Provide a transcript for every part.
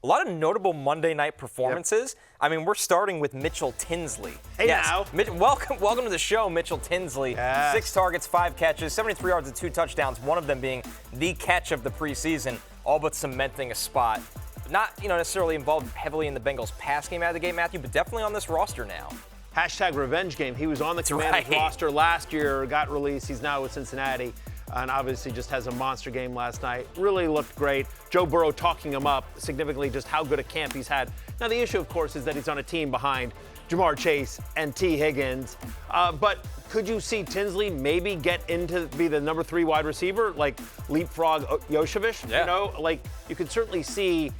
A lot of notable Monday night performances. Yep. I mean, we're starting with Mitchell Tinsley. Hey, now. Welcome to the show, Mitchell Tinsley. Yes. 6 targets, 5 catches, 73 yards and 2 touchdowns, one of them being the catch of the preseason, all but cementing a spot. Not necessarily involved heavily in the Bengals pass game out of the gate, Matthew, but definitely on this roster now. Hashtag revenge game. He was on the Commanders roster last year, got released. He's now with Cincinnati, and obviously just has a monster game last night. Really looked great. Joe Burrow talking him up significantly, just how good a camp he's had. Now, the issue, of course, is that he's on a team behind Jamar Chase and T. Higgins. But could you see Tinsley maybe get into be the number 3 wide receiver, like leapfrog Yoshevich? Yeah. You could certainly see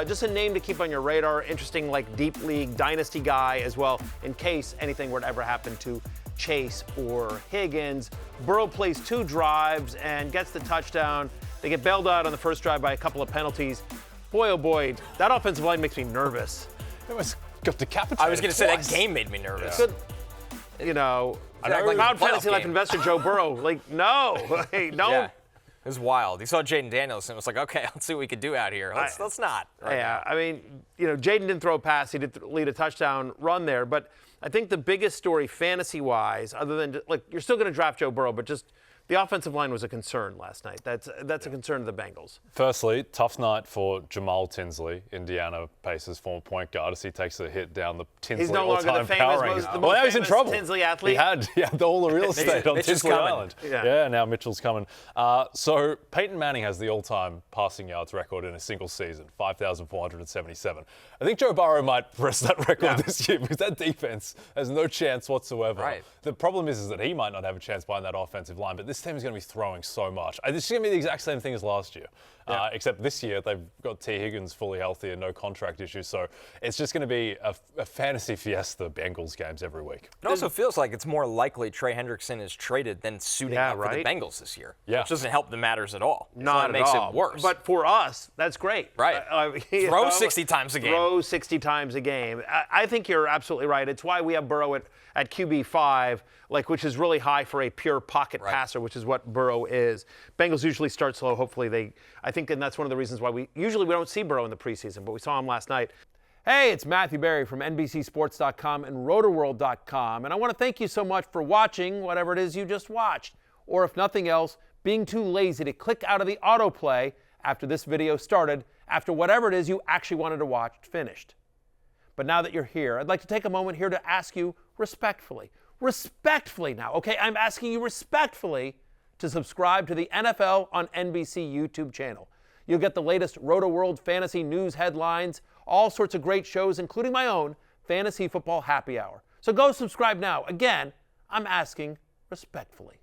just a name to keep on your radar. Interesting, deep league dynasty guy as well, in case anything were to ever happen to Chase or Higgins. Burrow plays 2 drives and gets the touchdown. They get bailed out on the first drive by a couple of penalties. Boy, oh boy, that offensive line makes me nervous. It got decapitated. I was going to say that game made me nervous. Good, proud fantasy life investor Joe Burrow, no, hey, don't. Yeah. It was wild. You saw Jaden Daniels and it was like, okay, let's see what we could do out here. Let's not. I mean, Jaden didn't throw a pass. He did lead a touchdown run there. But I think the biggest story fantasy-wise, other than, you're still going to draft Joe Burrow, but just the offensive line was a concern last night. That's a concern to the Bengals. Firstly, tough night for Jamal Tinsley, Indiana Pacers former point guard, as he takes a hit down the Tinsley He's no longer all-time the power famous, rankings. now he's in trouble. Tinsley athlete. He had all the real estate on Tinsley coming. Island. Yeah, now Mitchell's coming. So Peyton Manning has the all-time passing yards record in a single season, 5,477. I think Joe Burrow might press that record this year because that defense has no chance whatsoever. Right. The problem is that he might not have a chance behind that offensive line, but this team is going to be throwing so much. This is going to be the exact same thing as last year, except this year they've got T. Higgins fully healthy and no contract issues. So it's just going to be a fantasy fiesta Bengals games every week. It also feels like it's more likely Trey Hendrickson is traded than suiting up for the Bengals this year. Yeah. Which doesn't help the matters at all. Not makes at all. it worse. But for us, that's great. Right. Throw 60 times a game. Throw 60 times a game. I think you're absolutely right. It's why we have Burrow at QB5, which is really high for a pure pocket passer, which is what Burrow is. Bengals usually start slow. Hopefully and that's one of the reasons why we don't see Burrow in the preseason, but we saw him last night. Hey, it's Matthew Berry from NBCSports.com and RotoWorld.com, and I want to thank you so much for watching whatever it is you just watched, or if nothing else, being too lazy to click out of the autoplay after this video started, after whatever it is you actually wanted to watch finished. But now that you're here, I'd like to take a moment here to ask you respectfully now, okay? I'm asking you respectfully to subscribe to the NFL on NBC YouTube channel. You'll get the latest RotoWorld fantasy news headlines, all sorts of great shows, including my own Fantasy Football Happy Hour. So go subscribe now. Again, I'm asking respectfully.